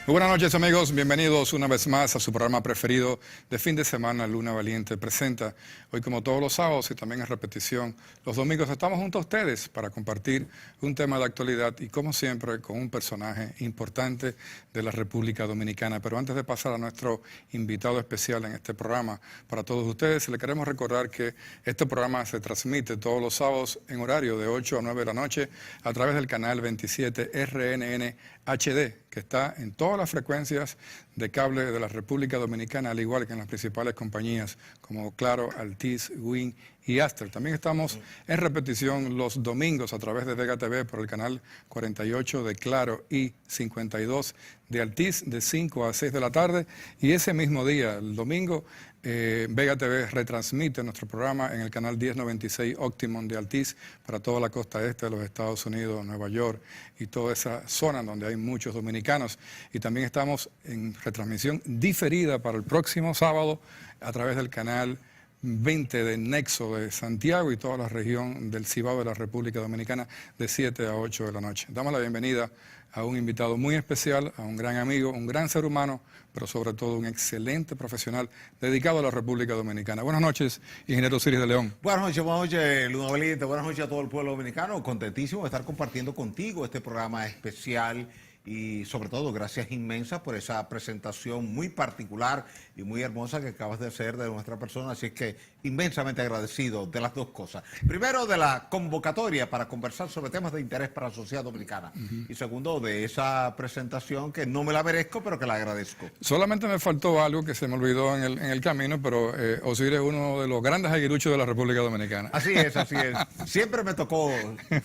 Muy buenas noches, amigos, bienvenidos una vez más a su programa preferido de fin de semana, Luna Valiente Presenta. Hoy, como todos los sábados y también en repetición, los domingos estamos junto a ustedes para compartir un tema de actualidad y, como siempre, con un personaje importante de la República Dominicana. Pero antes de pasar a nuestro invitado especial en este programa, para todos ustedes, le queremos recordar que este programa se transmite todos los sábados en horario de 8 a 9 de la noche a través del canal 27 RNN HD, que está en todas las frecuencias de cable de la República Dominicana, al igual que en las principales compañías como Claro, Altiz, Win y Aster. También estamos en repetición los domingos a través de Vega TV por el canal 48 de Claro y 52 de Altiz de 5 a 6 de la tarde. Y ese mismo día, el domingo, Vega TV retransmite nuestro programa en el canal 1096 Optimum de Altiz para toda la costa este de los Estados Unidos, Nueva York y toda esa zona donde hay muchos dominicanos. Y también estamos en retransmisión diferida para el próximo sábado a través del canal 20 de Nexo de Santiago y toda la región del Cibao de la República Dominicana de 7 a 8 de la noche. Damos la bienvenida a un invitado muy especial, a un gran amigo, un gran ser humano, pero sobre todo un excelente profesional dedicado a la República Dominicana. Buenas noches, ingeniero Osiris de León. Buenas noches, Luna Valiente, buenas noches a todo el pueblo dominicano. Contentísimo de estar compartiendo contigo este programa especial y sobre todo gracias inmensas por esa presentación muy particular y muy hermosa que acabas de hacer de nuestra persona, así que inmensamente agradecido de las dos cosas. Primero, de la convocatoria para conversar sobre temas de interés para la sociedad dominicana y segundo, de esa presentación que no me la merezco, pero que la agradezco. Solamente me faltó algo que se me olvidó en el camino, pero Osiris es uno de los grandes aguiluchos de la República Dominicana. Así es, así es. Siempre me tocó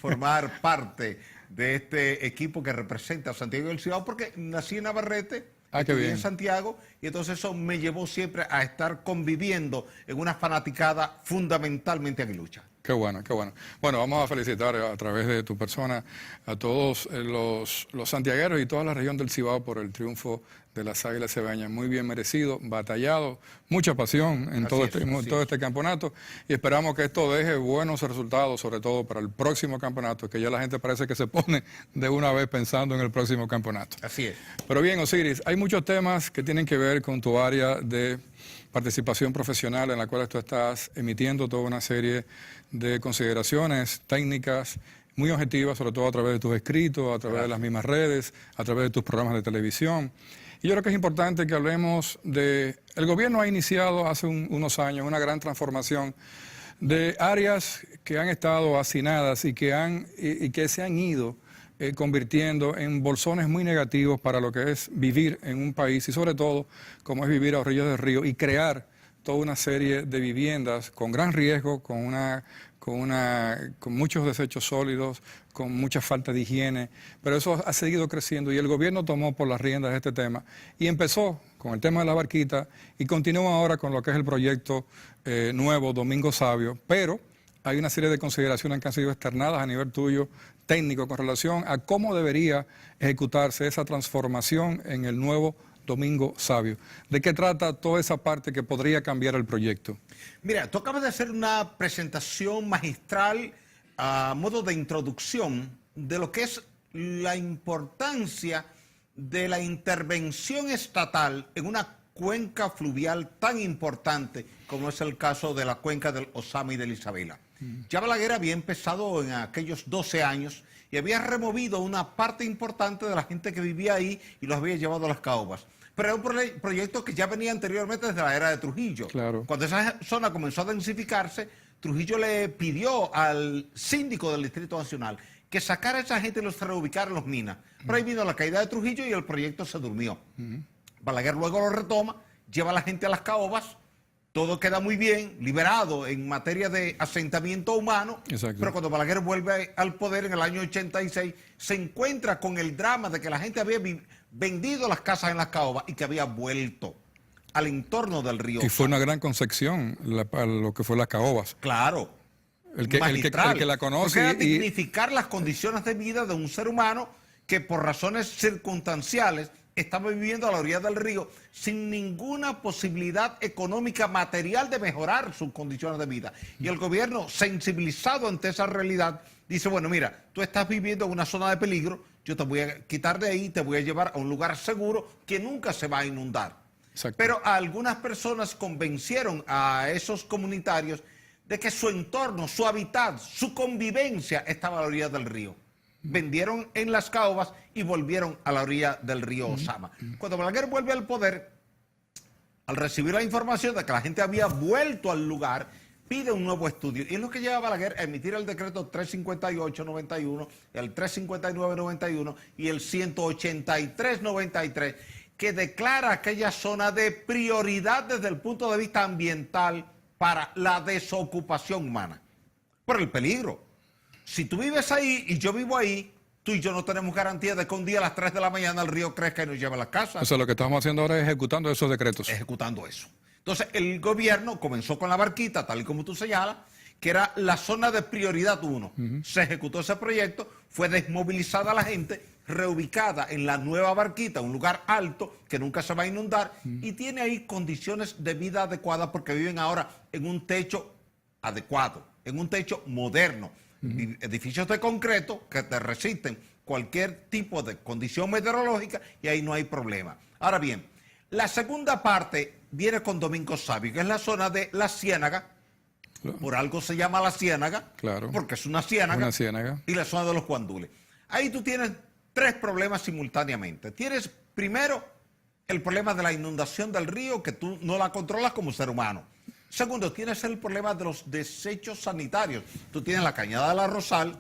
formar parte de este equipo que representa a Santiago del Cibao, porque nací en Navarrete, estudié en Santiago, y entonces eso me llevó siempre a estar conviviendo en una fanaticada fundamentalmente aguilucha. Qué bueno, qué bueno. Bueno, vamos a felicitar a través de tu persona a todos los santiagueros y toda la región del Cibao por el triunfo de las Águilas Cibaeñas. Muy bien merecido, batallado, mucha pasión en todo este campeonato y esperamos que esto deje buenos resultados, sobre todo para el próximo campeonato, que ya la gente parece que se pone de una vez pensando en el próximo campeonato. Así es. Pero bien, Osiris, hay muchos temas que tienen que ver con tu área de participación profesional en la cual tú estás emitiendo toda una serie de consideraciones técnicas muy objetivas, sobre todo a través de tus escritos, a través de las mismas redes, a través de tus programas de televisión. Y yo creo que es importante que hablemos de... El gobierno ha iniciado hace unos años una gran transformación de áreas que han estado hacinadas y que se han ido convirtiendo en bolsones muy negativos para lo que es vivir en un país y sobre todo como es vivir a orillas del río y crear toda una serie de viviendas con gran riesgo, con muchos desechos sólidos, con mucha falta de higiene, pero eso ha seguido creciendo y el gobierno tomó por las riendas de este tema y empezó con el tema de la barquita y continúa ahora con lo que es el proyecto nuevo Domingo Sabio, pero hay una serie de consideraciones que han sido externadas a nivel tuyo, técnico, con relación a cómo debería ejecutarse esa transformación en el nuevo Domingo Sabio. ¿De qué trata toda esa parte que podría cambiar el proyecto? Mira, tú acabas de hacer una presentación magistral a modo de introducción de lo que es la importancia de la intervención estatal en una cuenca fluvial tan importante como es el caso de la cuenca del Ozama y de la Isabela. Ya Balaguer había empezado en aquellos 12 años y había removido una parte importante de la gente que vivía ahí y los había llevado a las caobas. Pero era un proyecto que ya venía anteriormente desde la era de Trujillo. Claro. Cuando esa zona comenzó a densificarse, Trujillo le pidió al síndico del Distrito Nacional que sacara a esa gente y los reubicara en los minas. Pero ahí vino la caída de Trujillo y el proyecto se durmió. Balaguer luego lo retoma, lleva a la gente a las caobas, todo queda muy bien, liberado en materia de asentamiento humano. Exacto. Pero cuando Balaguer vuelve al poder en el año 86, se encuentra con el drama de que la gente había vendido las casas en las caobas y que había vuelto al entorno del río. Y fue una gran concepción lo que fue las caobas. Claro. El que la conoce. Porque era dignificar las condiciones de vida de un ser humano que por razones circunstanciales estaba viviendo a la orilla del río sin ninguna posibilidad económica material de mejorar sus condiciones de vida. Y el gobierno, sensibilizado ante esa realidad, dice, bueno, mira, tú estás viviendo en una zona de peligro, yo te voy a quitar de ahí, te voy a llevar a un lugar seguro que nunca se va a inundar. Exacto. Pero algunas personas convencieron a esos comunitarios de que su entorno, su hábitat, su convivencia estaba a la orilla del río. Vendieron en las caobas y volvieron a la orilla del río Osama. Cuando Balaguer vuelve al poder, al recibir la información de que la gente había vuelto al lugar, pide un nuevo estudio. Y es lo que lleva a Balaguer a emitir el decreto 358-91, el 359-91 y el 183-93, que declara aquella zona de prioridad desde el punto de vista ambiental para la desocupación humana. Por el peligro. Si tú vives ahí y yo vivo ahí, tú y yo no tenemos garantía de que un día a las 3 de la mañana el río crezca y nos lleve a la casa. O sea, lo que estamos haciendo ahora es ejecutando esos decretos. Ejecutando eso. Entonces, el gobierno comenzó con la barquita, tal y como tú señalas, que era la zona de prioridad 1. Se ejecutó ese proyecto, fue desmovilizada la gente, reubicada en la nueva barquita, un lugar alto que nunca se va a inundar, y tiene ahí condiciones de vida adecuadas porque viven ahora en un techo adecuado, en un techo moderno. Edificios de concreto que te resisten cualquier tipo de condición meteorológica y ahí no hay problema. Ahora bien, la segunda parte viene con Domingo Sabio, que es la zona de la Ciénaga. Claro. Por algo se llama la Ciénaga, Claro. porque es una ciénaga, y la zona de los Guandules. Ahí tú tienes tres problemas simultáneamente. Tienes primero el problema de la inundación del río, que tú no la controlas como ser humano. Segundo, tienes el problema de los desechos sanitarios. Tú tienes la cañada de la Rosal,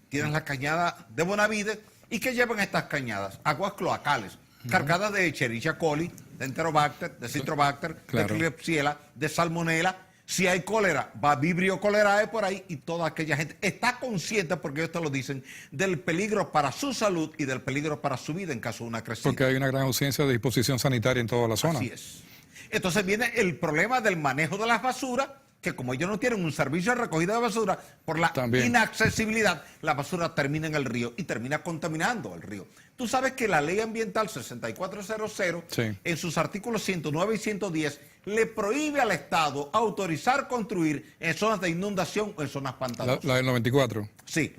tienes la cañada de Bonavides, ¿y qué llevan estas cañadas? Aguas cloacales, cargadas de Escherichia coli, de Enterobacter, de Citrobacter, Claro. de Klebsiella, de Salmonella. Si hay cólera, va Vibrio cholerae por ahí y toda aquella gente está consciente, porque ellos te lo dicen, del peligro para su salud y del peligro para su vida en caso de una crecida. Porque hay una gran ausencia de disposición sanitaria en toda la zona. Así es. Entonces viene el problema del manejo de las basuras, que como ellos no tienen un servicio de recogida de basura, por la También. inaccesibilidad, la basura termina en el río y termina contaminando el río. Tú sabes que la ley ambiental 6400, Sí. en sus artículos 109 y 110, le prohíbe al Estado autorizar construir en zonas de inundación o en zonas pantanosas. La del 94. Sí.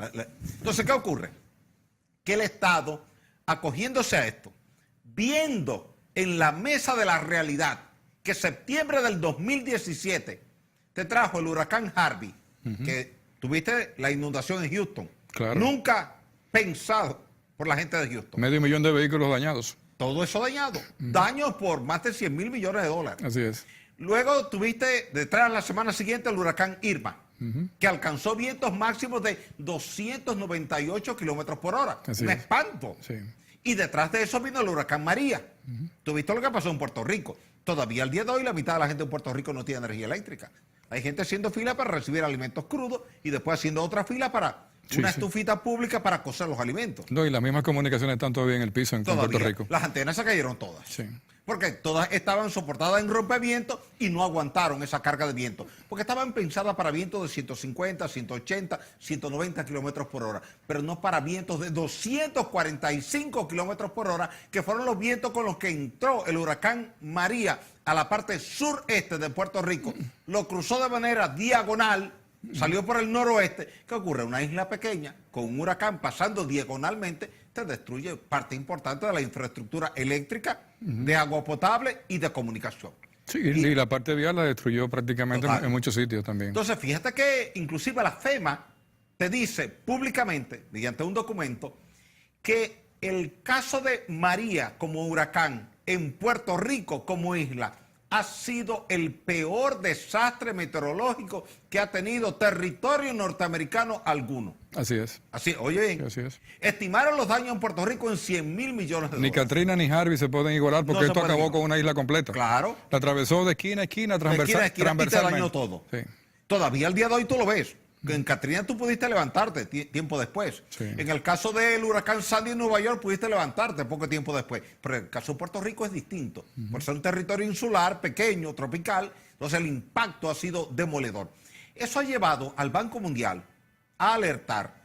Entonces, ¿qué ocurre? Que el Estado, acogiéndose a esto, viendo en la mesa de la realidad que septiembre del 2017 te trajo el huracán Harvey, que tuviste la inundación en Houston. Claro. Nunca pensado por la gente de Houston. 500,000 de vehículos dañados. Todo eso dañado. Daños por más de 100,000 millones de dólares. Así es. Luego tuviste detrás la semana siguiente el huracán Irma, que alcanzó vientos máximos de 298 kilómetros por hora. Así Un es. espanto. Sí. Y detrás de eso vino el huracán María. ¿Tuviste lo que pasó en Puerto Rico? Todavía al día de hoy la mitad de la gente en Puerto Rico no tiene energía eléctrica. Hay gente haciendo fila para recibir alimentos crudos y después haciendo otra fila para Sí, una sí. estufita pública para cocer los alimentos. No, y las mismas comunicaciones están todavía en el piso en Puerto Todavía. Rico. Las antenas se cayeron todas. Sí. Porque todas estaban soportadas en rompeviento y no aguantaron esa carga de viento. Porque estaban pensadas para vientos de 150, 180, 190 kilómetros por hora. Pero no para vientos de 245 kilómetros por hora, que fueron los vientos con los que entró el huracán María a la parte sureste de Puerto Rico. Lo cruzó de manera diagonal, salió por el noroeste. ¿Qué ocurre? Una isla pequeña con un huracán pasando diagonalmente te destruye parte importante de la infraestructura eléctrica, de agua potable y de comunicación. Sí, y la parte vial la destruyó prácticamente Total. en muchos sitios también. Entonces, fíjate que inclusive la FEMA te dice públicamente, mediante un documento, que el caso de María como huracán en Puerto Rico como isla ha sido el peor desastre meteorológico que ha tenido territorio norteamericano alguno. Así es. Así, oye bien, Así es. estimaron los daños en Puerto Rico en 100,000 millones de Ni dólares. Katrina ni Harvey se pueden igualar porque No se esto pueden acabó igualar. con una isla completa. Claro. La atravesó de esquina a esquina, De esquina a esquina y te transversalmente. dañó todo. Sí. Todavía al día de hoy tú lo ves. Que en Katrina tú pudiste levantarte tiempo después. Sí. En el caso del huracán Sandy en Nueva York pudiste levantarte poco tiempo después. Pero el caso de Puerto Rico es distinto. Por ser un territorio insular, pequeño, tropical, entonces el impacto ha sido demoledor. Eso ha llevado al Banco Mundial a alertar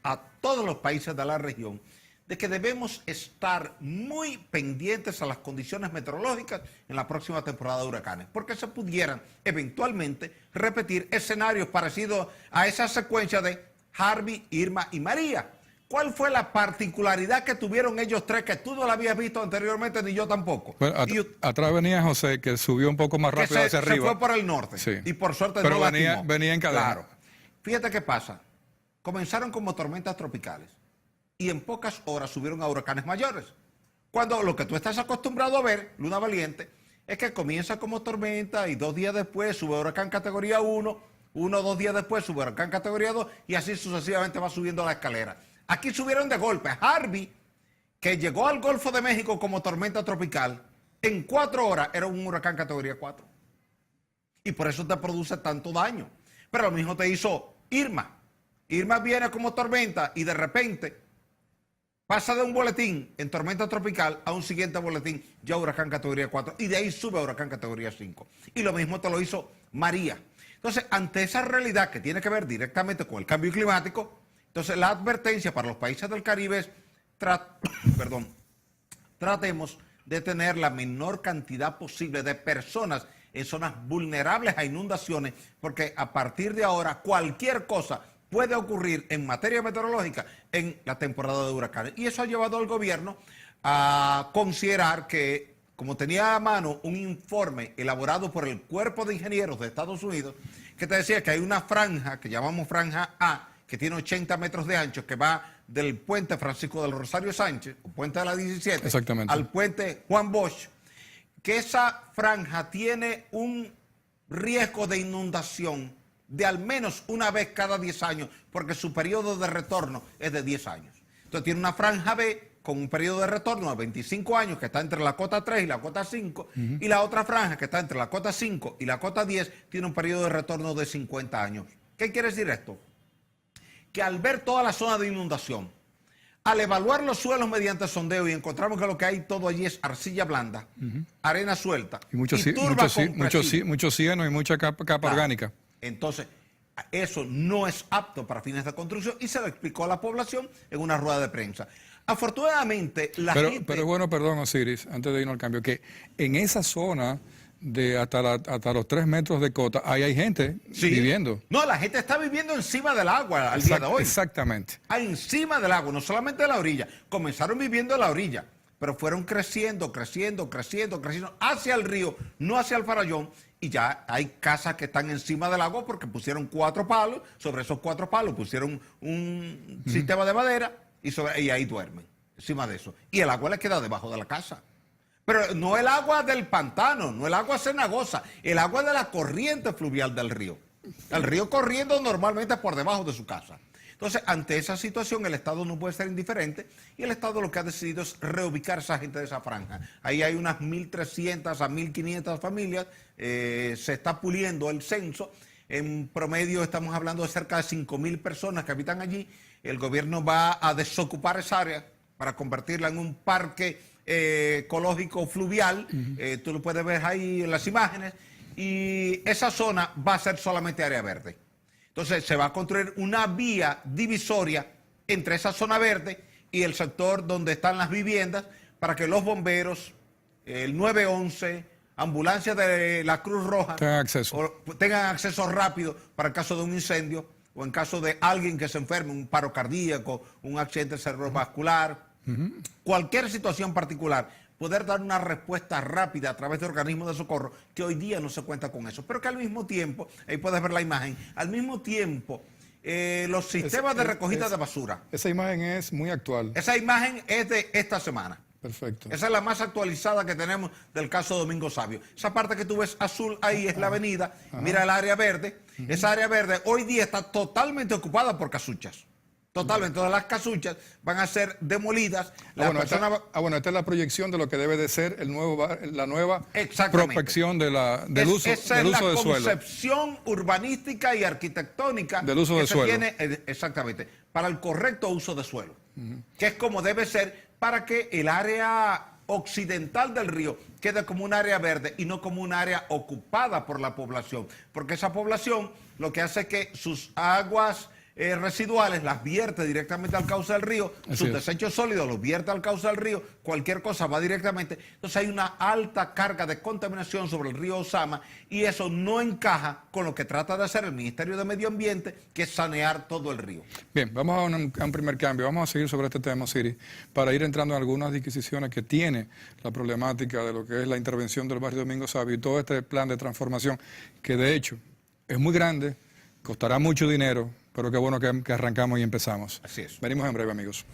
a todos los países de la región de que debemos estar muy pendientes a las condiciones meteorológicas en la próxima temporada de huracanes, porque se pudieran eventualmente repetir escenarios parecidos a esa secuencia de Harvey, Irma y María. ¿Cuál fue la particularidad que tuvieron ellos tres que tú no la habías visto anteriormente ni yo tampoco? Bueno, atrás venía José, que subió un poco más rápido hacia arriba. Se fue por el norte. Sí. Y por suerte pero no venía en cadena. Claro. Fíjate qué pasa. Comenzaron como tormentas tropicales y en pocas horas subieron a huracanes mayores. Cuando lo que tú estás acostumbrado a ver, Luna Valiente, es que comienza como tormenta y 2 días después sube a huracán categoría 1, 1 o 2 días después sube a huracán categoría 2 y así sucesivamente va subiendo la escalera. Aquí subieron de golpe. Harvey, que llegó al Golfo de México como tormenta tropical, en 4 horas era un huracán categoría 4. Y por eso te produce tanto daño. Pero lo mismo te hizo Irma. Irma viene como tormenta y de repente pasa de un boletín en tormenta tropical a un siguiente boletín ya huracán categoría 4 y de ahí sube a huracán categoría 5. Y lo mismo te lo hizo María. Entonces, ante esa realidad que tiene que ver directamente con el cambio climático, entonces la advertencia para los países del Caribe es tratemos de tener la menor cantidad posible de personas en zonas vulnerables a inundaciones, porque a partir de ahora cualquier cosa puede ocurrir en materia meteorológica en la temporada de huracanes. Y eso ha llevado al gobierno a considerar que, como tenía a mano un informe elaborado por el Cuerpo de Ingenieros de Estados Unidos, que te decía que hay una franja que llamamos franja A, que tiene 80 metros de ancho, que va del puente Francisco del Rosario Sánchez, o puente de la 17, al puente Juan Bosch, que esa franja tiene un riesgo de inundación de al menos una vez cada 10 años, porque su periodo de retorno es de 10 años. Entonces tiene una franja B con un periodo de retorno de 25 años, que está entre la cota 3 y la cota 5, y la otra franja, que está entre la cota 5 y la cota 10, tiene un periodo de retorno de 50 años. ¿Qué quiere decir esto? Que al ver toda la zona de inundación, al evaluar los suelos mediante sondeo y encontramos que lo que hay todo allí es arcilla blanda, arena suelta y mucho cieno y mucha capa orgánica. Entonces, eso no es apto para fines de construcción y se lo explicó a la población en una rueda de prensa. Afortunadamente, gente... Pero es bueno, perdón, Osiris, antes de irnos al cambio, que en esa zona de hasta los 3 metros de cota, ahí hay gente viviendo. No, la gente está viviendo encima del agua al día de hoy. Exactamente. Encima del agua, no solamente de la orilla. Comenzaron viviendo en la orilla, pero fueron creciendo hacia el río, no hacia el Farallón. Y ya hay casas que están encima del agua porque pusieron 4 palos, sobre esos 4 palos pusieron un sistema de madera y ahí duermen, encima de eso. Y el agua les queda debajo de la casa. Pero no el agua del pantano, no el agua cenagosa, el agua de la corriente fluvial del río. El río corriendo normalmente por debajo de su casa. Entonces, ante esa situación, el Estado no puede ser indiferente y el Estado lo que ha decidido es reubicar a esa gente de esa franja. Ahí hay unas 1.300 a 1.500 familias, se está puliendo el censo. En promedio estamos hablando de cerca de 5.000 personas que habitan allí. El gobierno va a desocupar esa área para convertirla en un parque ecológico fluvial. Tú lo puedes ver ahí en las imágenes. Y esa zona va a ser solamente área verde. Entonces se va a construir una vía divisoria entre esa zona verde y el sector donde están las viviendas para que los bomberos, el 911, ambulancias de la Cruz Roja tengan acceso rápido para el caso de un incendio o en caso de alguien que se enferme, un paro cardíaco, un accidente cerebrovascular, cualquier situación particular. Poder dar una respuesta rápida a través de organismos de socorro, que hoy día no se cuenta con eso. Pero que al mismo tiempo, ahí puedes ver la imagen, al mismo tiempo, los sistemas de recogida de basura. Esa imagen es muy actual. Esa imagen es de esta semana. Perfecto. Esa es la más actualizada que tenemos del caso Domingo Sabio. Esa parte que tú ves azul ahí es la avenida. Mira el área verde. Esa área verde hoy día está totalmente ocupada por casuchas. Totalmente, todas las casuchas van a ser demolidas. Esta es la proyección de lo que debe de ser la nueva prospección del uso de suelo. Esa es la concepción urbanística y arquitectónica del uso de suelo. Tiene, exactamente, para el correcto uso de suelo, que es como debe ser para que el área occidental del río quede como un área verde y no como un área ocupada por la población, porque esa población lo que hace es que sus aguas residuales, las vierte directamente al cauce del río, Así sus es. desechos sólidos los vierte al cauce del río, cualquier cosa va directamente. Entonces hay una alta carga de contaminación sobre el río Osama y eso no encaja con lo que trata de hacer el Ministerio de Medio Ambiente, que es sanear todo el río. Bien, vamos a un primer cambio. Vamos a seguir sobre este tema, Osiris, para ir entrando en algunas disquisiciones que tiene la problemática de lo que es la intervención del barrio Domingo Sabio y todo este plan de transformación, que de hecho es muy grande, costará mucho dinero, pero qué bueno que arrancamos y empezamos. Así es. Venimos en breve, amigos.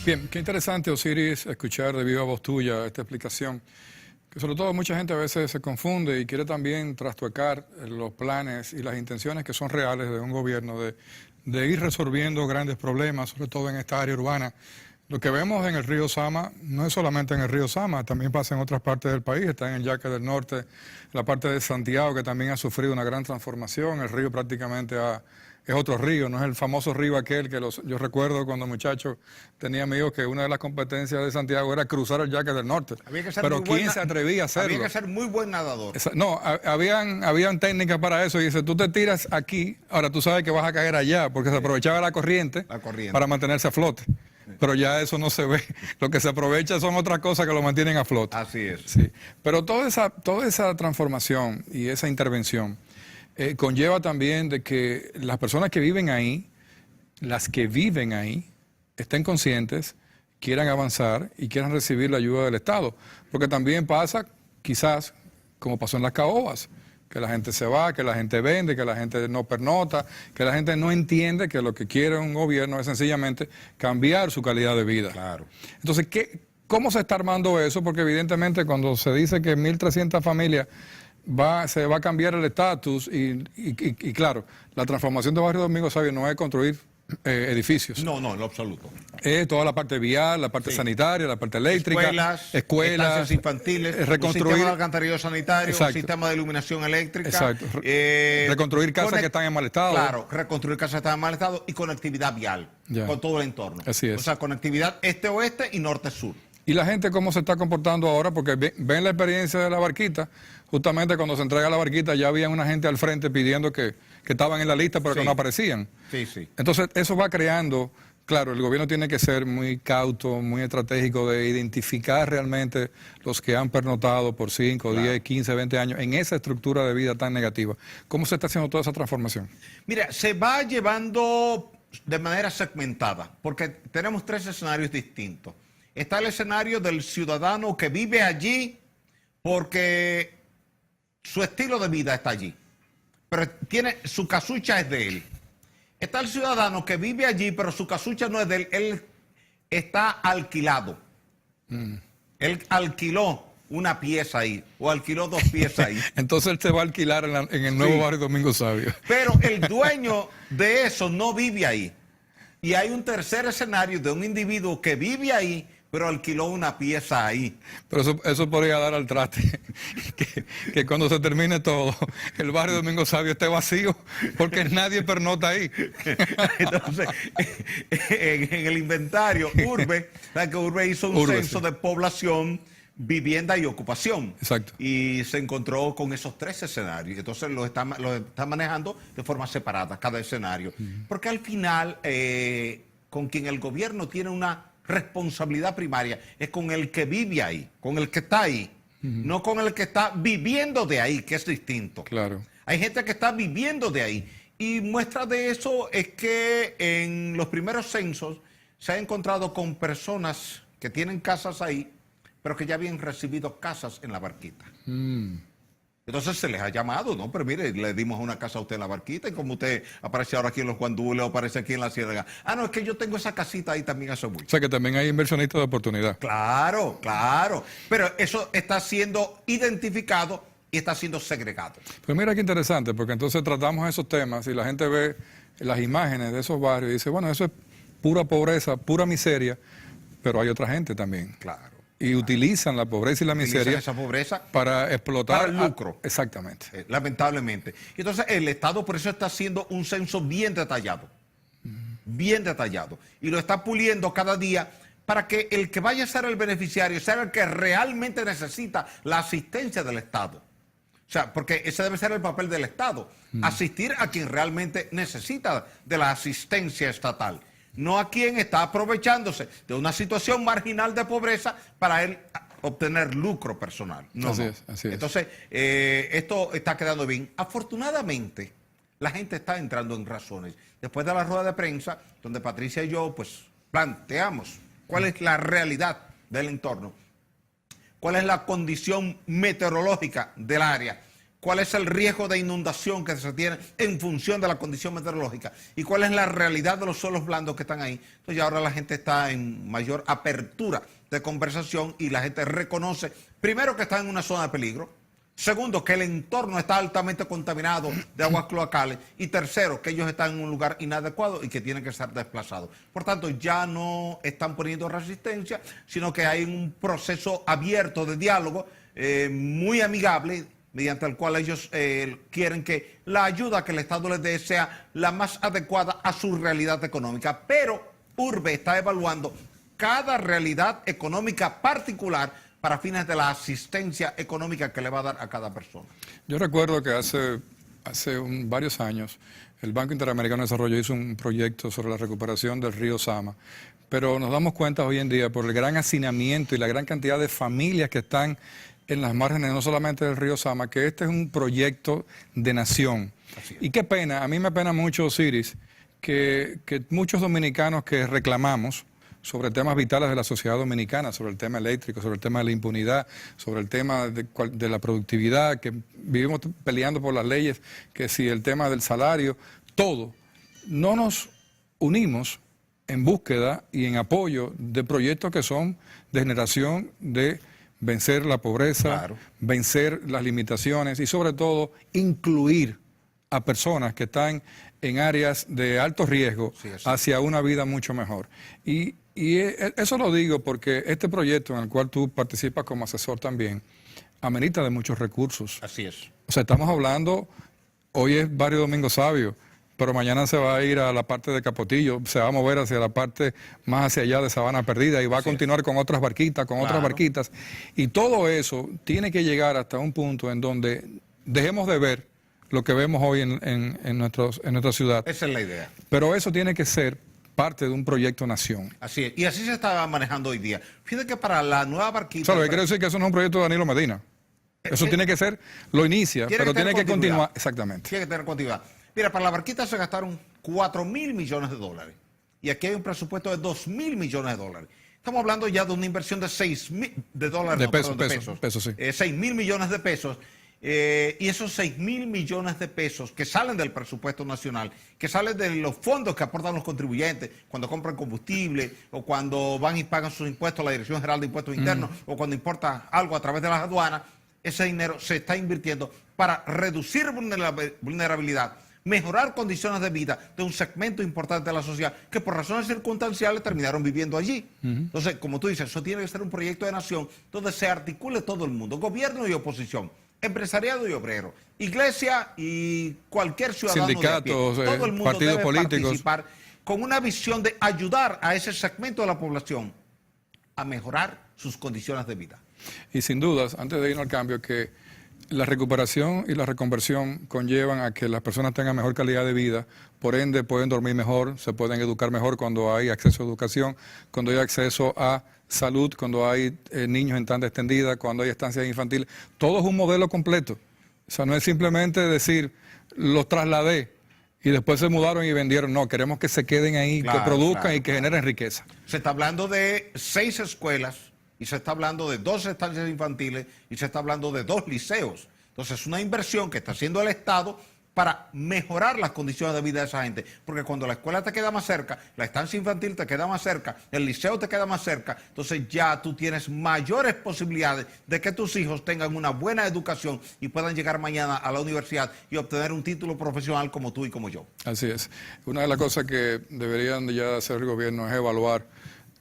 Bien, qué interesante, Osiris, escuchar de viva voz tuya esta explicación, que sobre todo mucha gente a veces se confunde y quiere también trastocar los planes y las intenciones que son reales de un gobierno de ir resolviendo grandes problemas, sobre todo en esta área urbana. Lo que vemos en el río Sama no es solamente en el río Sama, también pasa en otras partes del país, está en el Yaque del Norte, la parte de Santiago que también ha sufrido una gran transformación, el río prácticamente es otro río, no es el famoso río aquel que yo recuerdo cuando muchacho tenía amigos que una de las competencias de Santiago era cruzar el Yaque del Norte. Pero ¿quién se atrevía a hacerlo? Había que ser muy buen nadador. No, habían técnicas para eso y dice, tú te tiras aquí, ahora tú sabes que vas a caer allá, porque se aprovechaba la corriente para mantenerse a flote. Pero ya eso no se ve. Lo que se aprovecha son otras cosas que lo mantienen a flote. Así es. Sí. Pero toda esa transformación y esa intervención conlleva también de que las personas que viven ahí, estén conscientes, quieran avanzar y quieran recibir la ayuda del Estado. Porque también pasa, quizás, como pasó en las caobas, que la gente se va, que la gente vende, que la gente no pernota, que la gente no entiende que lo que quiere un gobierno es sencillamente cambiar su calidad de vida. Claro. Entonces, ¿cómo se está armando eso? Porque evidentemente cuando se dice que 1.300 familias se va a cambiar el estatus y claro, la transformación de Barrio Domingo Sabio no es construir edificios. No, en lo absoluto. Toda la parte vial, la parte sanitaria, la parte eléctrica, escuelas, estancias infantiles, reconstruir un sistema de alcantarillado sanitario, exacto, un sistema de iluminación eléctrica. Exacto. Reconstruir casas que están en mal estado. Claro, reconstruir casas que están en mal estado y conectividad vial con todo el entorno. Así es. O sea, conectividad este-oeste y norte-sur. ¿Y la gente cómo se está comportando ahora? Porque ven la experiencia de la barquita. Justamente cuando se entrega la barquita ya había una gente al frente pidiendo que estaban en la lista pero que no aparecían. Sí. Entonces eso va creando, claro, el gobierno tiene que ser muy cauto, muy estratégico de identificar realmente los que han pernotado por 5, 10, 15, 20 años en esa estructura de vida tan negativa. ¿Cómo se está haciendo toda esa transformación? Mira, se va llevando de manera segmentada porque tenemos 3 escenarios distintos. Está el escenario del ciudadano que vive allí porque su estilo de vida está allí, pero su casucha es de él. Está el ciudadano que vive allí, pero su casucha no es de él está alquilado. Él alquiló una pieza ahí, o alquiló 2 piezas ahí. Entonces él se va a alquilar en el nuevo barrio Domingo Sabio. Pero el dueño de eso no vive ahí. Y hay un tercer escenario de un individuo que vive ahí, pero alquiló una pieza ahí. Pero eso podría dar al traste, que cuando se termine todo, el barrio Domingo Sabio esté vacío, porque nadie pernota ahí. Entonces, en el inventario, Urbe hizo un censo de población, vivienda y ocupación. Exacto. Y se encontró con esos 3 escenarios. Entonces lo está manejando de forma separada, cada escenario. Porque al final, con quien el gobierno tiene una responsabilidad primaria es con el que vive ahí, con el que está ahí, no con el que está viviendo de ahí, que es distinto. Claro. Hay gente que está viviendo de ahí. Y muestra de eso es que en los primeros censos se ha encontrado con personas que tienen casas ahí, pero que ya habían recibido casas en la barquita. Entonces se les ha llamado, ¿no? Pero mire, le dimos una casa a usted en la barquita y como usted aparece ahora aquí en los Guandules o aparece aquí en la Ciénaga. No, es que yo tengo esa casita ahí también hace mucho. O sea que también hay inversionistas de oportunidad. Claro. Pero eso está siendo identificado y está siendo segregado. Pues mira qué interesante, porque entonces tratamos esos temas y la gente ve las imágenes de esos barrios y dice, bueno, eso es pura pobreza, pura miseria, pero hay otra gente también. Claro. y utilizan la pobreza y la miseria esa pobreza para explotar para el lucro. Exactamente. Lamentablemente. Entonces el Estado por eso está haciendo un censo bien detallado. Bien detallado. Y lo está puliendo cada día para que el que vaya a ser el beneficiario sea el que realmente necesita la asistencia del Estado. O sea, porque ese debe ser el papel del Estado. Asistir a quien realmente necesita de la asistencia estatal. No a quien está aprovechándose de una situación marginal de pobreza para él obtener lucro personal. No, así no. es, así es. Entonces, esto está quedando bien. Afortunadamente, la gente está entrando en razones. Después de la rueda de prensa, donde Patricia y yo, pues, planteamos cuál es la realidad del entorno, cuál es la condición meteorológica del área, cuál es el riesgo de inundación que se tiene en función de la condición meteorológica y cuál es la realidad de los suelos blandos que están ahí. Entonces ya ahora la gente está en mayor apertura de conversación y la gente reconoce, primero, que está en una zona de peligro, segundo, que el entorno está altamente contaminado de aguas cloacales y tercero, que ellos están en un lugar inadecuado y que tienen que ser desplazados. Por tanto, ya no están poniendo resistencia, sino que hay un proceso abierto de diálogo muy amigable, mediante el cual ellos quieren que la ayuda que el Estado les dé sea la más adecuada a su realidad económica. Pero Urbe está evaluando cada realidad económica particular para fines de la asistencia económica que le va a dar a cada persona. Yo recuerdo que hace varios años el Banco Interamericano de Desarrollo hizo un proyecto sobre la recuperación del río Sama, pero nos damos cuenta hoy en día por el gran hacinamiento y la gran cantidad de familias que están en las márgenes, no solamente del río Sama, que este es un proyecto de nación. Y qué pena, a mí me pena mucho, Osiris, que muchos dominicanos que reclamamos sobre temas vitales de la sociedad dominicana, sobre el tema eléctrico, sobre el tema de la impunidad, sobre el tema de la productividad, que vivimos peleando por las leyes, que si el tema del salario, todo, no nos unimos en búsqueda y en apoyo de proyectos que son de generación de vencer la pobreza, claro, vencer las limitaciones y sobre todo incluir a personas que están en áreas de alto riesgo hacia una vida mucho mejor. Y eso lo digo porque este proyecto en el cual tú participas como asesor también amerita de muchos recursos. Así es. O sea, estamos hablando, hoy es Barrio Domingo Sabio, pero mañana se va a ir a la parte de Capotillo, se va a mover hacia la parte más hacia allá de Sabana Perdida y va a continuar con otras barquitas, otras barquitas. Y todo eso tiene que llegar hasta un punto en donde dejemos de ver lo que vemos hoy en nuestra ciudad. Esa es la idea. Pero eso tiene que ser parte de un proyecto nación. Así es. Y así se está manejando hoy día. Fíjate que para la nueva barquita... O sea, lo que quiero decir es que eso no es un proyecto de Danilo Medina. Eso tiene que ser, lo inicia, pero tiene que continuar. Exactamente. Tiene que tener continuidad. Mira, para la barquita se gastaron 4.000 millones de dólares. Y aquí hay un presupuesto de 2.000 millones de dólares. Estamos hablando ya de una inversión de 6.000 de dólares. De pesos, sí. 6.000 millones de pesos. Y esos 6.000 millones de pesos que salen del presupuesto nacional, que salen de los fondos que aportan los contribuyentes cuando compran combustible o cuando van y pagan sus impuestos a la Dirección General de Impuestos Internos o cuando importa algo a través de las aduanas, ese dinero se está invirtiendo para reducir vulnerabilidad, mejorar condiciones de vida de un segmento importante de la sociedad que por razones circunstanciales terminaron viviendo allí. Entonces, como tú dices, eso tiene que ser un proyecto de nación donde se articule todo el mundo, gobierno y oposición, empresariado y obrero, iglesia y cualquier ciudadano, sindicatos, todo el mundo partidos debe políticos, participar con una visión de ayudar a ese segmento de la población a mejorar sus condiciones de vida. Y sin dudas, antes de ir al cambio, que la recuperación y la reconversión conllevan a que las personas tengan mejor calidad de vida, por ende pueden dormir mejor, se pueden educar mejor cuando hay acceso a educación, cuando hay acceso a salud, cuando hay niños en tanda extendida, cuando hay estancias infantiles. Todo es un modelo completo. O sea, no es simplemente decir, los trasladé y después se mudaron y vendieron. No, queremos que se queden ahí, que produzcan y que generen riqueza. Se está hablando de 6 escuelas y se está hablando de 2 estancias infantiles y se está hablando de 2 liceos. Entonces es una inversión que está haciendo el Estado para mejorar las condiciones de vida de esa gente. Porque cuando la escuela te queda más cerca, la estancia infantil te queda más cerca, el liceo te queda más cerca, entonces ya tú tienes mayores posibilidades de que tus hijos tengan una buena educación y puedan llegar mañana a la universidad y obtener un título profesional como tú y como yo. Así es. Una de las cosas que deberían ya hacer el gobierno es evaluar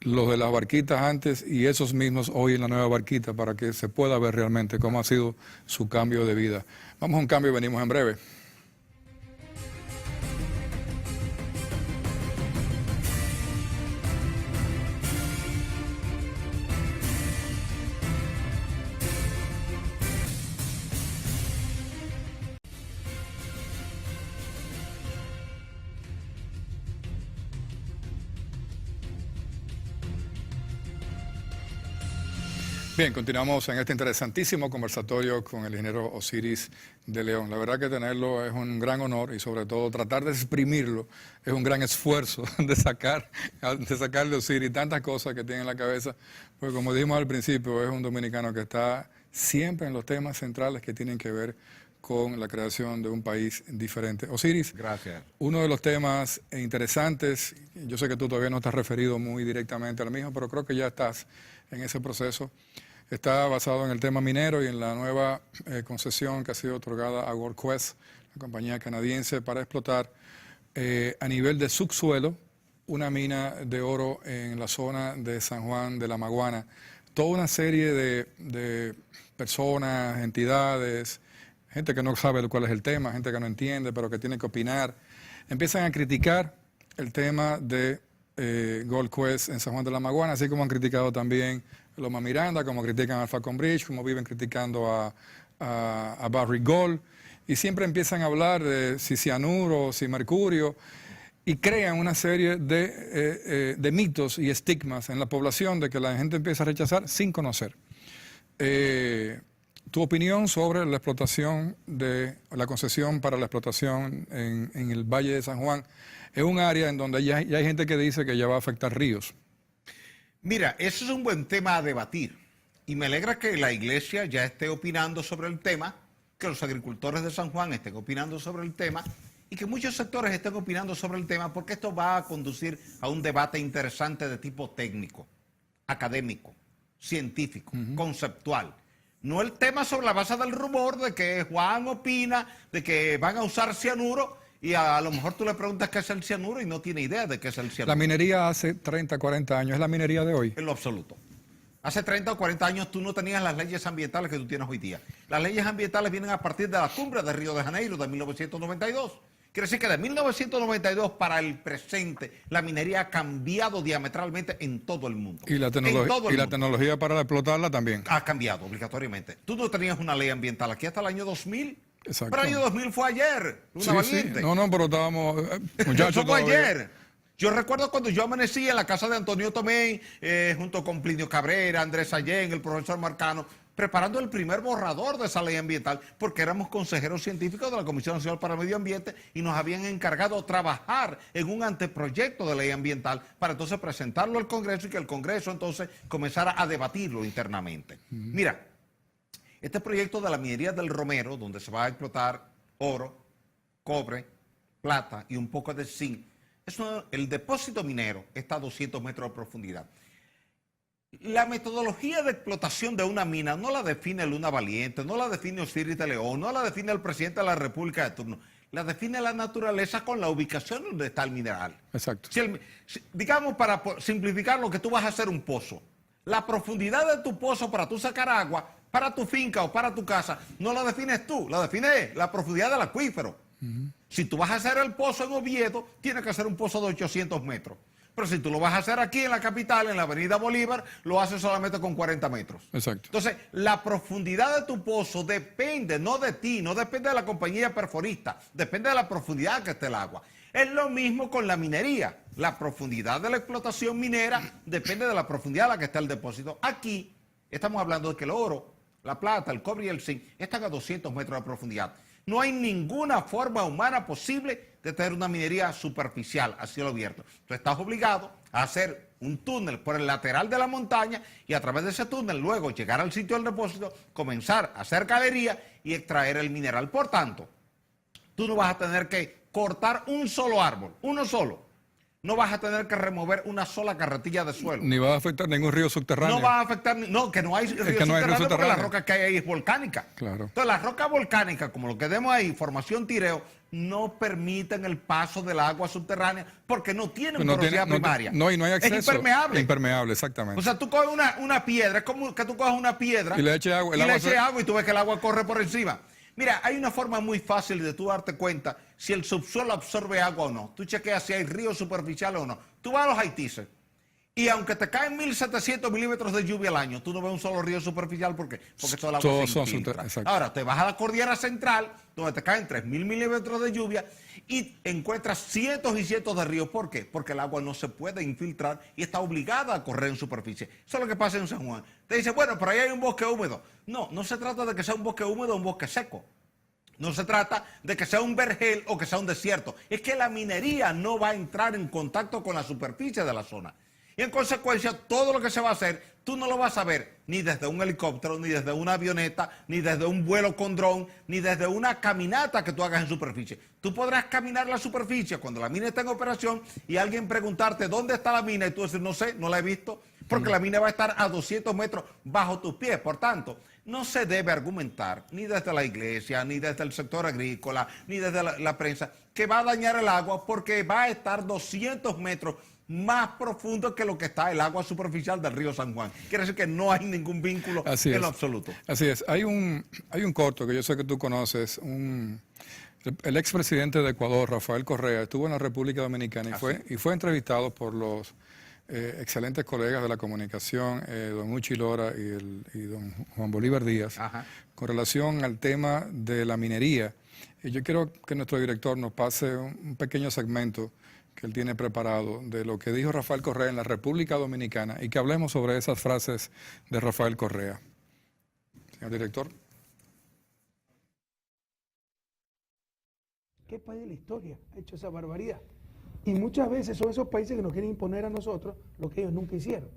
los de las barquitas antes y esos mismos hoy en la nueva barquita para que se pueda ver realmente cómo ha sido su cambio de vida. Vamos a un cambio y venimos en breve. Bien, continuamos en este interesantísimo conversatorio con el ingeniero Osiris de León. La verdad que tenerlo es un gran honor y sobre todo tratar de exprimirlo es un gran esfuerzo de sacarle a Osiris tantas cosas que tiene en la cabeza, porque como dijimos al principio, es un dominicano que está siempre en los temas centrales que tienen que ver con la creación de un país diferente. Osiris, gracias. Uno de los temas interesantes, yo sé que tú todavía no estás referido muy directamente al mismo, pero creo que ya estás en ese proceso. Está basado en el tema minero y en la nueva concesión que ha sido otorgada a Goldquest, la compañía canadiense, para explotar a nivel de subsuelo una mina de oro en la zona de San Juan de la Maguana. Toda una serie de personas, entidades, gente que no sabe cuál es el tema, gente que no entiende, pero que tiene que opinar, empiezan a criticar el tema de Goldquest en San Juan de la Maguana, así como han criticado también Loma Miranda, como critican a Falcon Bridge, como viven criticando a Barrick Gold, y siempre empiezan a hablar de si cianuro, si mercurio, y crean una serie de mitos y estigmas en la población de que la gente empieza a rechazar sin conocer. Tu opinión sobre la explotación la concesión para la explotación en el Valle de San Juan. Es un área en donde ya hay gente que dice que ya va a afectar ríos. Mira, ese es un buen tema a debatir y me alegra que la iglesia ya esté opinando sobre el tema, que los agricultores de San Juan estén opinando sobre el tema y que muchos sectores estén opinando sobre el tema, porque esto va a conducir a un debate interesante de tipo técnico, académico, científico, conceptual. No el tema sobre la base del rumor de que Juan opina de que van a usar cianuro y a lo mejor tú le preguntas qué es el cianuro y no tiene idea de qué es el cianuro. La minería hace 30, 40 años, ¿es la minería de hoy? En lo absoluto. Hace 30 o 40 años tú no tenías las leyes ambientales que tú tienes hoy día. Las leyes ambientales vienen a partir de la cumbre de Río de Janeiro de 1992. Quiere decir que de 1992 para el presente la minería ha cambiado diametralmente en todo el mundo. Y la tecnología para explotarla también. Ha cambiado obligatoriamente. Tú no tenías una ley ambiental aquí hasta el año 2000. Exacto. Pero el año 2000 fue ayer, Luna Valiente. Sí. No, pero estábamos muchachos. Eso fue ayer. Yo recuerdo cuando yo amanecí en la casa de Antonio Tomé, junto con Plinio Cabrera, Andrés Allén, el profesor Marcano, preparando el primer borrador de esa ley ambiental, porque éramos consejeros científicos de la Comisión Nacional para el Medio Ambiente y nos habían encargado trabajar en un anteproyecto de ley ambiental para entonces presentarlo al Congreso y que el Congreso entonces comenzara a debatirlo internamente. Mira, este proyecto de la minería del Romero, donde se va a explotar oro, cobre, plata y un poco de zinc, el depósito minero está a 200 metros de profundidad. La metodología de explotación de una mina no la define Luna Valiente, no la define Osiris de León, no la define el presidente de la República de turno. La define la naturaleza con la ubicación donde está el mineral. Exacto. Digamos, para simplificarlo, que tú vas a hacer un pozo. La profundidad de tu pozo para tú sacar agua para tu finca o para tu casa, no la defines tú, la define la profundidad del acuífero. Si tú vas a hacer el pozo en Oviedo, tienes que hacer un pozo de 800 metros. Pero si tú lo vas a hacer aquí en la capital, en la avenida Bolívar, lo haces solamente con 40 metros. Exacto. Entonces, la profundidad de tu pozo depende, no de ti, no depende de la compañía perforista, depende de la profundidad que esté el agua. Es lo mismo con la minería. La profundidad de la explotación minera depende de la profundidad a la que está el depósito. Aquí estamos hablando de que el oro, la plata, el cobre y el zinc están a 200 metros de profundidad. No hay ninguna forma humana posible de tener una minería superficial a cielo abierto. Tú estás obligado a hacer un túnel por el lateral de la montaña y a través de ese túnel luego llegar al sitio del depósito, comenzar a hacer galería y extraer el mineral. Por tanto, tú no vas a tener que cortar un solo árbol, uno solo. no vas a tener que remover una sola carretilla de suelo. Ni va a afectar ningún río subterráneo. No va a afectar, no, que no hay río subterráneo porque la roca que hay ahí es volcánica. Claro. Entonces, las rocas volcánicas, como lo que vemos ahí, formación tireo, no permiten el paso del agua subterránea porque no tienen porosidad primaria. No, y no hay acceso. Es impermeable. Impermeable, exactamente. O sea, tú coges una piedra, es como que tú coges una piedra y le eches agua, agua y tú ves que el agua corre por encima. Mira, hay una forma muy fácil de tú darte cuenta si el subsuelo absorbe agua o no. Tú chequeas si hay ríos superficiales o no. Tú vas a los Haitises y aunque te caen 1.700 milímetros de lluvia al año, tú no ves un solo río superficial. ¿Por qué? Porque todo el agua se infiltra. Ahora, te vas a la cordillera central, donde te caen 3.000 milímetros de lluvia y encuentras cientos y cientos de ríos. ¿Por qué? Porque el agua no se puede infiltrar y está obligada a correr en superficie. Eso es lo que pasa en San Juan. Te dice, bueno, pero ahí hay un bosque húmedo. No, no se trata de que sea un bosque húmedo o un bosque seco. No se trata de que sea un vergel o que sea un desierto. Es que la minería no va a entrar en contacto con la superficie de la zona. Y en consecuencia, todo lo que se va a hacer, tú no lo vas a ver ni desde un helicóptero, ni desde una avioneta, ni desde un vuelo con dron, ni desde una caminata que tú hagas en superficie. Tú podrás caminar la superficie cuando la mina está en operación y alguien preguntarte dónde está la mina y tú decir, no sé, no la he visto, porque la mina va a estar a 200 metros bajo tus pies. Por tanto, no se debe argumentar ni desde la iglesia, ni desde el sector agrícola, ni desde la prensa, que va a dañar el agua porque va a estar 200 metros más profundo que lo que está el agua superficial del río San Juan. Quiere decir que no hay ningún vínculo en lo absoluto. Así es. Hay un corto que yo sé que tú conoces, el expresidente de Ecuador, Rafael Correa, estuvo en la República Dominicana y fue entrevistado por los excelentes colegas de la comunicación, don Uchi Lora y don Juan Bolívar Díaz, con relación al tema de la minería. Y yo quiero que nuestro director nos pase un pequeño segmento que él tiene preparado de lo que dijo Rafael Correa en la República Dominicana y que hablemos sobre esas frases de Rafael Correa. Señor director. ¿Qué país de la historia ha hecho esa barbaridad? Y muchas veces son esos países que nos quieren imponer a nosotros lo que ellos nunca hicieron.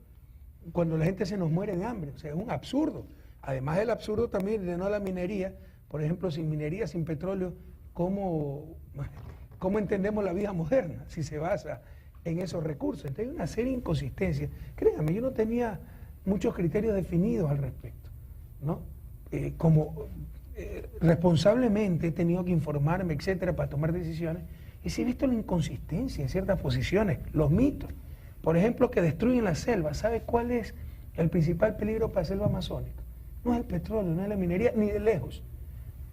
Cuando la gente se nos muere de hambre, o sea, es un absurdo. Además del absurdo también de no la minería, por ejemplo, sin minería, sin petróleo, ¿cómo entendemos la vida moderna si se basa en esos recursos? Entonces hay una serie de inconsistencias. Créanme, yo no tenía muchos criterios definidos al respecto, ¿no? Responsablemente he tenido que informarme, etcétera, para tomar decisiones, y sí he visto la inconsistencia en ciertas posiciones, los mitos. Por ejemplo, que destruyen la selva. ¿Sabe cuál es el principal peligro para la selva amazónica? No es el petróleo, no es la minería, ni de lejos.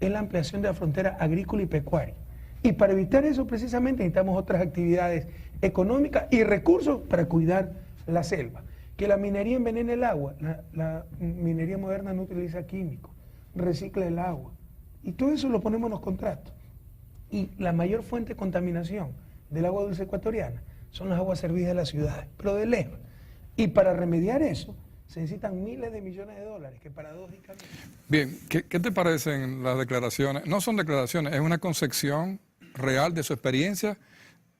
Es la ampliación de la frontera agrícola y pecuaria. Y para evitar eso, precisamente, necesitamos otras actividades económicas y recursos para cuidar la selva. Que la minería envenene el agua. La minería moderna no utiliza químicos, recicla el agua. Y todo eso lo ponemos en los contratos. Y la mayor fuente de contaminación del agua dulce ecuatoriana son las aguas servidas de las ciudades, pero de lejos. Y para remediar eso, se necesitan miles de millones de dólares, que paradójicamente... Bien, ¿qué te parecen las declaraciones? No son declaraciones, es una concepción real de su experiencia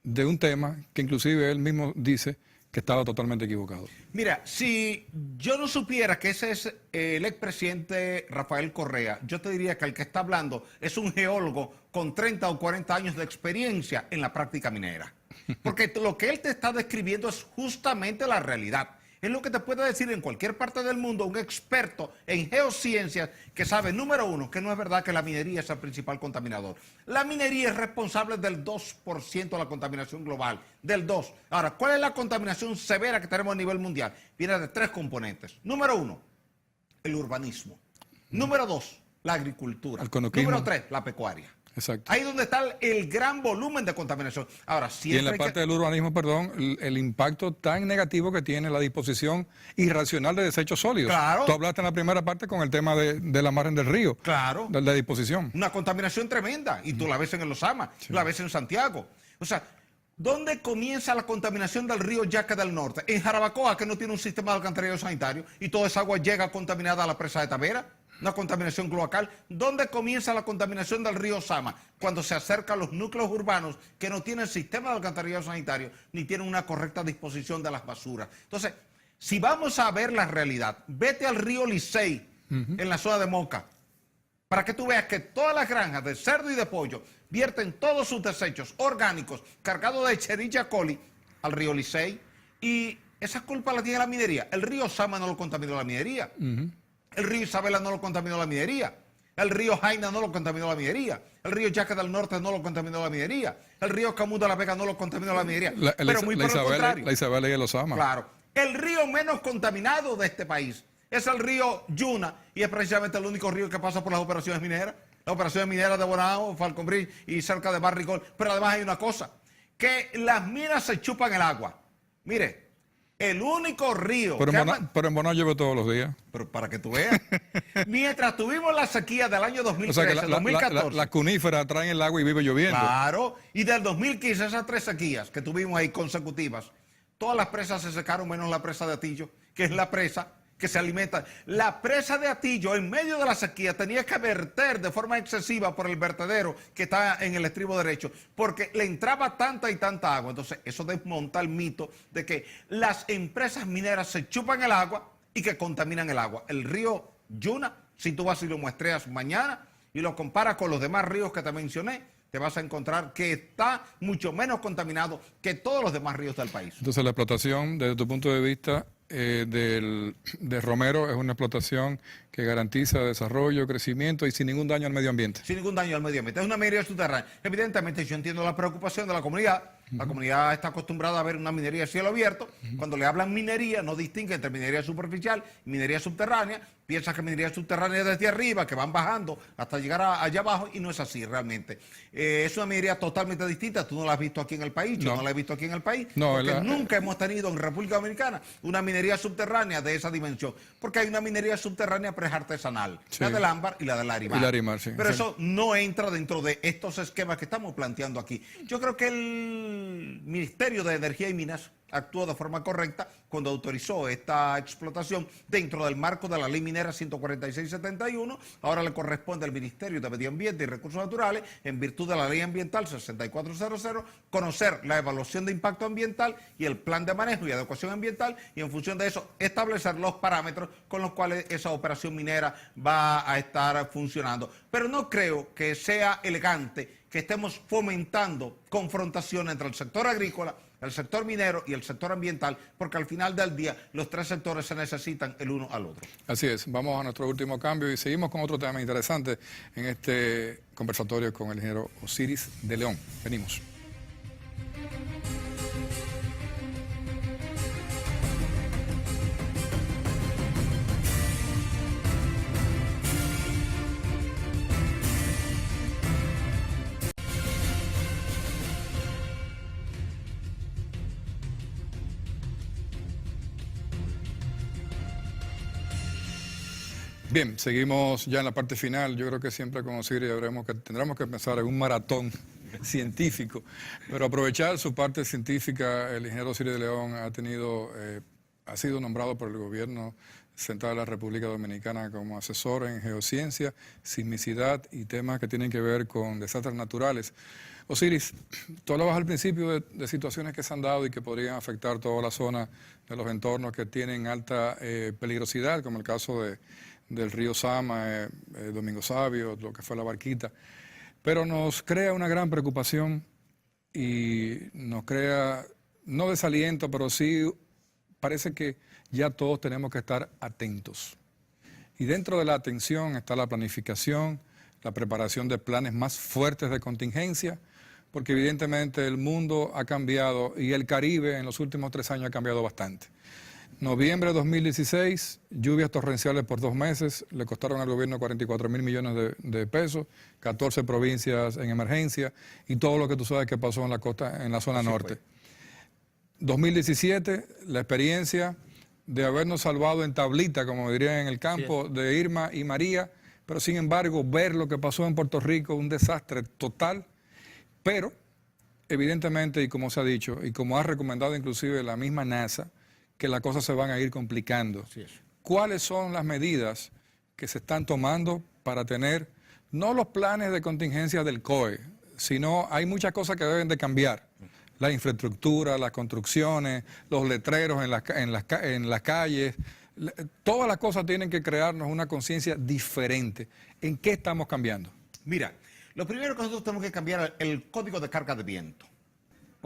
de un tema que inclusive él mismo dice que estaba totalmente equivocado. Mira, si yo no supiera que ese es el expresidente Rafael Correa, yo te diría que el que está hablando es un geólogo con 30 o 40 años de experiencia en la práctica minera. Porque lo que él te está describiendo es justamente la realidad. Es lo que te puede decir en cualquier parte del mundo un experto en geociencias que sabe, número uno, que no es verdad que la minería es el principal contaminador. La minería es responsable del 2% de la contaminación global, del 2%. Ahora, ¿cuál es la contaminación severa que tenemos a nivel mundial? Viene de 3 componentes. Número 1, el urbanismo. Número 2, la agricultura. Número 3, la pecuaria. Exacto. Ahí donde está el gran volumen de contaminación. Ahora, y en la parte del urbanismo, perdón, el impacto tan negativo que tiene la disposición irracional de desechos sólidos. Claro. Tú hablaste en la primera parte con el tema de la margen del río. Claro. De la disposición. Una contaminación tremenda. Y tú la ves en Los Amas, la ves en Santiago. O sea, ¿dónde comienza la contaminación del río Yaque del Norte? En Jarabacoa, que no tiene un sistema de alcantarillado sanitario y toda esa agua llega contaminada a la presa de Tavera. Una contaminación cloacal. ¿Dónde comienza la contaminación del río Sama? Cuando se acerca a los núcleos urbanos que no tienen sistema de alcantarillado sanitario ni tienen una correcta disposición de las basuras. Entonces, si vamos a ver la realidad, vete al río Licey, en la zona de Moca, para que tú veas que todas las granjas de cerdo y de pollo vierten todos sus desechos orgánicos cargados de Escherichia coli al río Licey, y esa culpa la tiene la minería. El río Sama no lo contaminó la minería. El río Isabela no lo contaminó la minería. El río Jaina no lo contaminó la minería. El río Yaque del Norte no lo contaminó la minería. El río Camus de la Vega no lo contaminó la minería. Pero muy por el contrario. La Isabela y el Osama. Claro. El río menos contaminado de este país es el río Yuna, y es precisamente el único río que pasa por las operaciones mineras. Las operaciones mineras de Bonao, Falcon Bridge y cerca de Barricol. Pero además hay una cosa, que las minas se chupan el agua. Mire, el único río... Pero en Bonao llevo todos los días. Pero para que tú veas. Mientras tuvimos la sequía del año 2013, o sea que 2014... las cuníferas traen el agua y vive lloviendo. Claro, y del 2015, esas 3 sequías que tuvimos ahí consecutivas, todas las presas se secaron menos la presa de Atillo, que es la presa que se alimenta. La presa de Atillo, en medio de la sequía, tenía que verter de forma excesiva por el vertedero que está en el estribo derecho, porque le entraba tanta y tanta agua. Entonces, eso desmonta el mito de que las empresas mineras se chupan el agua y que contaminan el agua. El río Yuna, si tú vas y lo muestreas mañana y lo comparas con los demás ríos que te mencioné, te vas a encontrar que está mucho menos contaminado que todos los demás ríos del país. Entonces, la explotación, desde tu punto de vista, de Romero, es una explotación que garantiza desarrollo, crecimiento y sin ningún daño al medio ambiente. Sin ningún daño al medio ambiente. Es una minería subterránea. Evidentemente, yo entiendo la preocupación de la comunidad. La comunidad está acostumbrada a ver una minería a cielo abierto. Cuando le hablan minería, no distingue entre minería superficial y minería subterránea. Piensa que minería subterránea es desde arriba, que van bajando hasta llegar allá abajo, y no es así realmente. Es una minería totalmente distinta. Tú no la has visto aquí en el país, yo no la he visto aquí en el país. No, porque nunca hemos tenido en República Dominicana una minería subterránea de esa dimensión. Porque hay una minería subterránea, pero es artesanal. Sí. La del ámbar y la del Larimar. Sí. Pero eso no entra dentro de estos esquemas que estamos planteando aquí. Yo creo que el Ministerio de Energía y Minas actuó de forma correcta cuando autorizó esta explotación dentro del marco de la Ley Minera 146/71. Ahora le corresponde al Ministerio de Medio Ambiente y Recursos Naturales, en virtud de la Ley Ambiental 6400, conocer la evaluación de impacto ambiental y el plan de manejo y adecuación ambiental, y en función de eso establecer los parámetros con los cuales esa operación minera va a estar funcionando. Pero no creo que sea elegante que estemos fomentando confrontación entre el sector agrícola, el sector minero y el sector ambiental, porque al final del día los 3 sectores se necesitan el uno al otro. Así es. Vamos a nuestro último cambio y seguimos con otro tema interesante en este conversatorio con el ingeniero Osiris de León. Venimos. Bien, seguimos ya en la parte final. Yo creo que siempre con Osiris tendremos que pensar en un maratón científico, pero aprovechar su parte científica. El ingeniero Osiris de León ha sido nombrado por el gobierno central de la República Dominicana como asesor en geociencia, sismicidad y temas que tienen que ver con desastres naturales. Osiris, tú hablabas al principio de situaciones que se han dado y que podrían afectar toda la zona de los entornos que tienen alta peligrosidad, como el caso del río Sama, Domingo Sabio, lo que fue la Barquita. Pero nos crea una gran preocupación y nos crea, no desaliento, pero sí parece que ya todos tenemos que estar atentos. Y dentro de la atención está la planificación, la preparación de planes más fuertes de contingencia, porque evidentemente el mundo ha cambiado y el Caribe en los últimos 3 años ha cambiado bastante. Noviembre de 2016, lluvias torrenciales por 2 meses, le costaron al gobierno 44.000 millones de pesos, 14 provincias en emergencia y todo lo que tú sabes que pasó en la costa, en la zona norte. 2017, la experiencia de habernos salvado en tablita, como dirían en el campo, de Irma y María, pero sin embargo ver lo que pasó en Puerto Rico, un desastre total, pero evidentemente, y como se ha dicho, y como ha recomendado inclusive la misma NASA, que las cosas se van a ir complicando. ¿Cuáles son las medidas que se están tomando para tener, no los planes de contingencia del COE, sino hay muchas cosas que deben de cambiar? La infraestructura, las construcciones, los letreros en las calles, todas las cosas tienen que crearnos una conciencia diferente. ¿En qué estamos cambiando? Mira, lo primero que nosotros tenemos que cambiar es el código de carga de viento.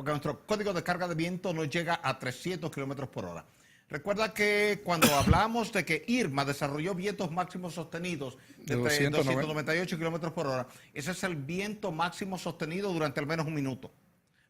porque nuestro código de carga de viento no llega a 300 kilómetros por hora. Recuerda que cuando hablamos de que Irma desarrolló vientos máximos sostenidos de 298 kilómetros por hora, ese es el viento máximo sostenido durante al menos un minuto.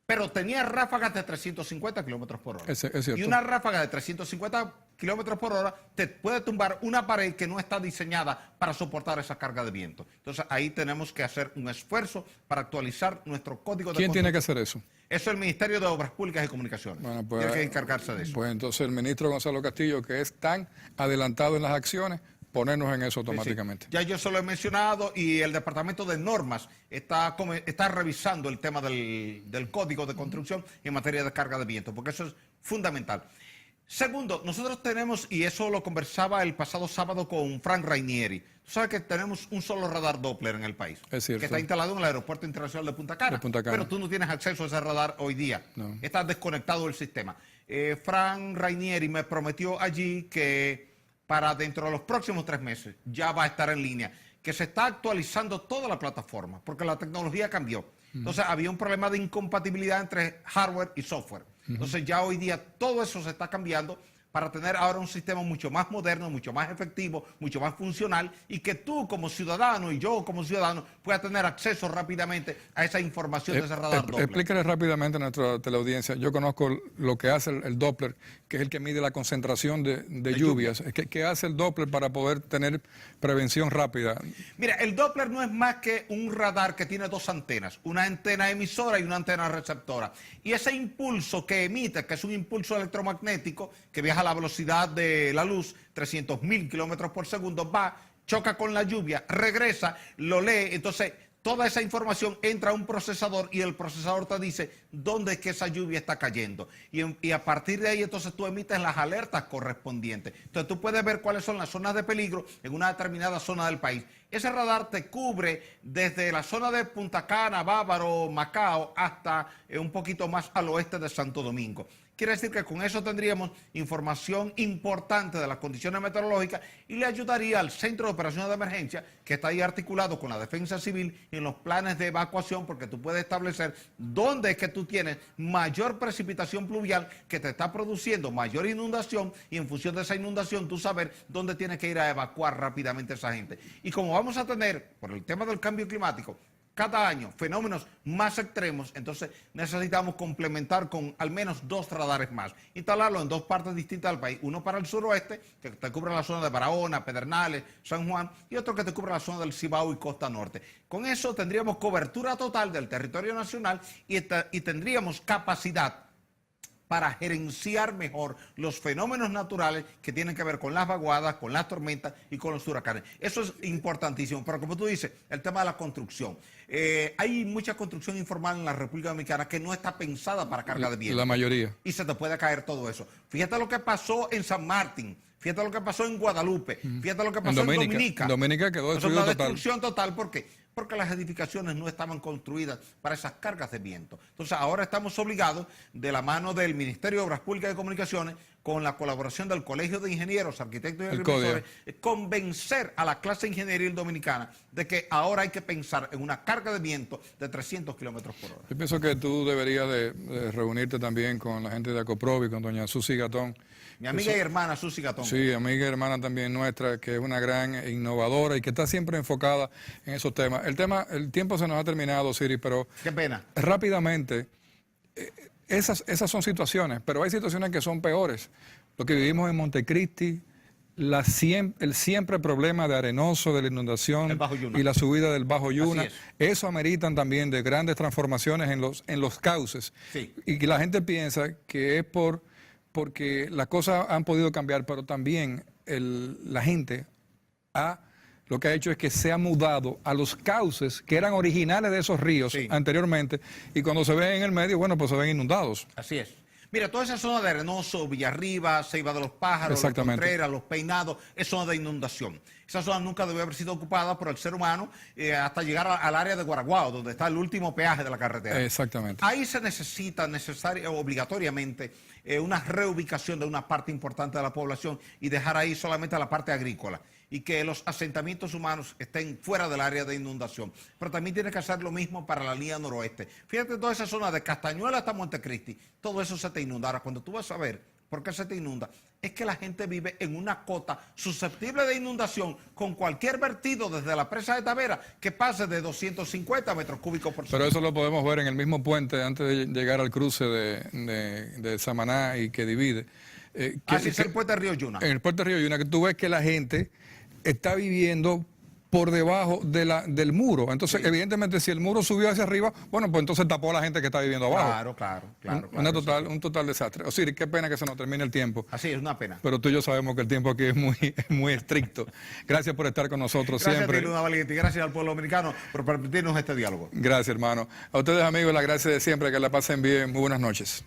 Pero tenía ráfagas de 350 kilómetros por hora. Es cierto. Y una ráfaga de 350 kilómetros por hora te puede tumbar una pared que no está diseñada para soportar esa carga de viento. Entonces ahí tenemos que hacer un esfuerzo para actualizar nuestro código de ¿Quién tiene construcción. que hacer eso? Eso es el Ministerio de Obras Públicas y Comunicaciones. Bueno, pues, tiene que encargarse de eso. Pues entonces el ministro Gonzalo Castillo, que es tan adelantado en las acciones, ponernos en eso automáticamente. Sí. Ya yo se lo he mencionado y el Departamento de Normas está revisando el tema del Código de Construcción en materia de carga de viento, porque eso es fundamental. Segundo, nosotros tenemos, y eso lo conversaba el pasado sábado con Frank Rainieri, tú sabes que tenemos un solo radar Doppler en el país, Es cierto. que está instalado en el Aeropuerto Internacional de Punta Cana, pero tú no tienes acceso a ese radar hoy día, no. Está desconectado del sistema. Frank Rainieri me prometió allí que para dentro de los próximos 3 meses ya va a estar en línea, que se está actualizando toda la plataforma, porque la tecnología cambió. Entonces había un problema de incompatibilidad entre hardware y software. Entonces ya hoy día todo eso se está cambiando para tener ahora un sistema mucho más moderno, mucho más efectivo, mucho más funcional y que tú como ciudadano y yo como ciudadano pueda tener acceso rápidamente a esa información de ese radar Doppler. Explícale rápidamente a nuestra teleaudiencia. Yo conozco lo que hace el Doppler, que es el que mide la concentración de lluvias. ¿Qué hace el Doppler para poder tener prevención rápida? Mira, el Doppler no es más que un radar que tiene 2 antenas, una antena emisora y una antena receptora. Y ese impulso que emite, que es un impulso electromagnético que viaja a la velocidad de la luz, 300.000 kilómetros por segundo, va, choca con la lluvia, regresa, lo lee, entonces toda esa información entra a un procesador y el procesador te dice dónde es que esa lluvia está cayendo. Y a partir de ahí entonces tú emites las alertas correspondientes. Entonces tú puedes ver cuáles son las zonas de peligro en una determinada zona del país. Ese radar te cubre desde la zona de Punta Cana, Bávaro, Macao, hasta un poquito más al oeste de Santo Domingo. Quiere decir que con eso tendríamos información importante de las condiciones meteorológicas y le ayudaría al Centro de Operaciones de Emergencia, que está ahí articulado con la Defensa Civil en los planes de evacuación, porque tú puedes establecer dónde es que tú tienes mayor precipitación pluvial que te está produciendo mayor inundación y en función de esa inundación tú saber dónde tienes que ir a evacuar rápidamente a esa gente. Y como vamos a tener, por el tema del cambio climático, cada año fenómenos más extremos, entonces necesitamos complementar con al menos 2 radares más, instalarlo en 2 partes distintas del país, uno para el suroeste, que te cubre la zona de Barahona, Pedernales, San Juan, y otro que te cubre la zona del Cibao y Costa Norte. Con eso tendríamos cobertura total del territorio nacional y tendríamos capacidad para gerenciar mejor los fenómenos naturales que tienen que ver con las vaguadas, con las tormentas y con los huracanes. Eso es importantísimo. Pero como tú dices, el tema de la construcción. Hay mucha construcción informal en la República Dominicana que no está pensada para carga de viento. La mayoría. Y se te puede caer todo eso. Fíjate lo que pasó en San Martín. Fíjate lo que pasó en Guadalupe. Fíjate lo que pasó en Dominica. En Dominica quedó destruido total. Destrucción total. ¿Por qué? Porque las edificaciones no estaban construidas para esas cargas de viento. Entonces ahora estamos obligados, de la mano del Ministerio de Obras Públicas y Comunicaciones, con la colaboración del Colegio de Ingenieros, Arquitectos y Agrimensores, convencer a la clase ingenieril dominicana de que ahora hay que pensar en una carga de viento de 300 kilómetros por hora. Yo pienso que tú deberías de reunirte también con la gente de Acoprovi, con doña Susi Gatón. Mi amiga y hermana Susi Gatón. Sí, amiga y hermana también nuestra, que es una gran innovadora y que está siempre enfocada en esos temas. El tiempo se nos ha terminado, Siri, pero qué pena. Rápidamente, esas son situaciones, pero hay situaciones que son peores. Lo que vivimos en Montecristi, el siempre problema de Arenoso, de la inundación y la subida del Bajo Yuna, eso ameritan también de grandes transformaciones en los cauces. Sí. Y que la gente piensa que es porque las cosas han podido cambiar, pero también la gente lo que ha hecho es que se ha mudado a los cauces que eran originales de esos ríos anteriormente, y cuando se ven en el medio, bueno, pues se ven inundados. Así es. Mira, toda esa zona de Arenoso, Villarriba, Ceiba de los Pájaros, Los Contreras, Los Peinados, es zona de inundación. Esa zona nunca debió haber sido ocupada por el ser humano hasta llegar al área de Guaraguao, donde está el último peaje de la carretera. Exactamente. Ahí se necesita obligatoriamente una reubicación de una parte importante de la población y dejar ahí solamente la parte agrícola. y que los asentamientos humanos estén fuera del área de inundación. Pero también tiene que hacer lo mismo para la línea noroeste. Fíjate, toda esa zona de Castañuela hasta Montecristi, todo eso se te inundará. Cuando tú vas a ver por qué se te inunda, es que la gente vive en una cota susceptible de inundación con cualquier vertido desde la presa de Tavera que pase de 250 metros cúbicos por segundo. Pero eso lo podemos ver en el mismo puente antes de llegar al cruce de Samaná y que divide. Así es el puente de Río Yuna. En el puente de Río Yuna, que tú ves que la gente está viviendo por debajo del muro. Entonces, evidentemente, si el muro subió hacia arriba, bueno, pues entonces tapó a la gente que está viviendo abajo. Claro. Un total desastre. O sea, qué pena que se nos termine el tiempo. Así es, una pena. Pero tú y yo sabemos que el tiempo aquí es muy estricto. Gracias por estar con nosotros Gracias siempre. a ti, Luna Valiente, y gracias al pueblo dominicano por permitirnos este diálogo. Gracias, hermano. A ustedes, amigos, la gracia de siempre, que la pasen bien. Muy buenas noches.